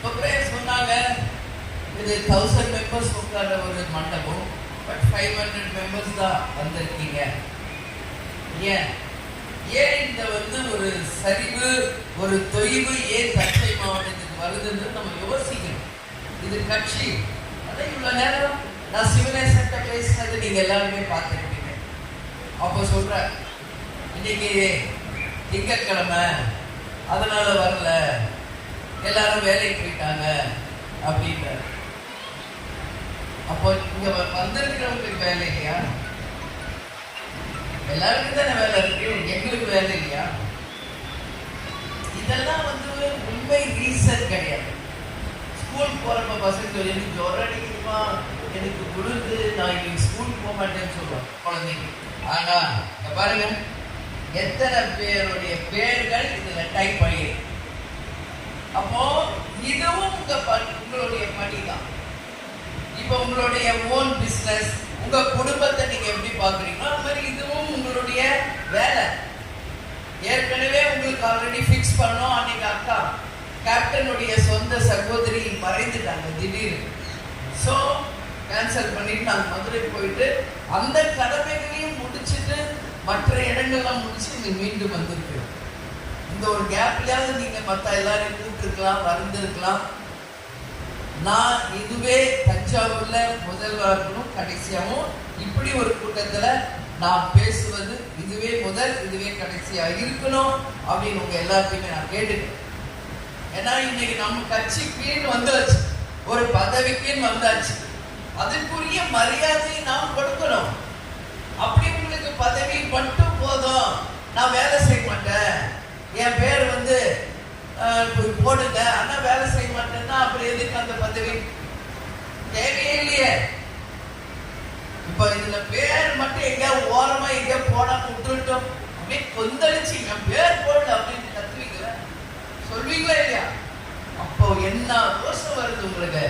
சொன்னாங்க இது 1000 மெம்பர்ஸ் உட்கார ஒரு மண்டபம், பட் 500 மெம்பர்ஸ் தான் வந்திருக்கீங்க. ஏன் இந்த ஒரு சரிவு, ஒரு தொய்வு ஏன் தஞ்சை மாவட்டத்துக்கு வருதுன்னு நம்ம யோசிக்கணும். இது கட்சி. அதை இவ்வளவு நேரம் நான் சிவனேசன்ட்ட பேசினது நீங்க எல்லாருமே பார்த்துருப்பீங்க. அப்போ சொல்ற இன்னைக்கு திங்கட்கிழமை அதனால வரல, எல்லாரும் வேலைக்கு போயிட்டாங்க அப்படின்ற. அப்போ இங்க வந்திருக்கிறவங்களுக்கு வேலை இல்லையா? எல்லாருக்கும் தானே வேலை இருக்கு, எங்களுக்கு வேலை இல்லையா? இதெல்லாம் உண்மை ரீசன் கிடையாது. ஸ்கூல் போறப்ப பசங்க எனக்கு ஜொரம் அடிக்குமா, எனக்கு குளிர்ந்து, நான் இன்னைக்கு ஸ்கூல் போக மாட்டேன்னு சொல்லுவேன் குழந்தைங்க. ஆனா பாருங்க எத்தனை பேருடைய பேர்கள் இதுல டைப் பண்ணி. அப்போ இதுவும் உங்களுடைய பணி தான். இப்ப உங்களுடைய ஓன் பிசினஸ், உங்க குடும்பத்தை நீங்க எப்படி பாக்குறீங்களோ அது மாதிரி இதுவும் உங்களுடைய வேலை. ஏற்கனவே உங்களுக்கு ஆல்ரெடி ஃபிக்ஸ் பண்ணோம். அன்னைக்கு அக்கா கேப்டனுடைய சொந்த சகோதரி மறைந்துட்டாங்க திடீர்னு. ஸோ கேன்சல் பண்ணிட்டு நாங்கள் மதுரை போயிட்டு அந்த கடமைகளையும் முடிச்சுட்டு மற்ற இடங்கள்லாம் முடிச்சு இங்க மீண்டும் வந்திருக்கிறோம். இந்த ஒரு கேப்லயாவது நீங்க மற்ற எல்லாரையும் கூப்பிட்டுருக்கலாம், வந்திருக்கலாம். நான் இதுவே தஞ்சாவூர்ல முதல்வர்களும் கடைசியாகவும் இப்படி ஒரு கூட்டத்துல நான் பேசுவது இதுவே முதல், இதுவே கடைசியா இருக்கணும் அப்படின்னு உங்க எல்லாத்தையுமே நான் கேட்டுக்கிறேன். ஏன்னா இன்னைக்கு நம்ம கட்சிக்குன்னு வந்தாச்சு, ஒரு பதவிக்குன்னு வந்தாச்சு, அதுக்குரிய மரியாதையை நாம் கொடுக்கணும். அப்படி உங்களுக்கு பதவி மட்டும் போதும், நான் வேலை செய்ய மாட்டேன், என் பேர் போடுங்க ஆனா வேலை செய்ய மாட்டேன்னா அப்புறம் எதுக்கு அந்த பதவி? தேவையே இல்லையே. இப்ப இதுல பேர் மட்டும் எங்க ஓரமா எங்க போடாம விட்டுட்டோம் அப்படியே கொந்தளிச்சு என் பேர் போடல அப்படின்னு கத்துவீங்களா, சொல்வீங்களா இல்லையா? அப்போ என்ன ரோஷம் வருது உங்களுக்கு?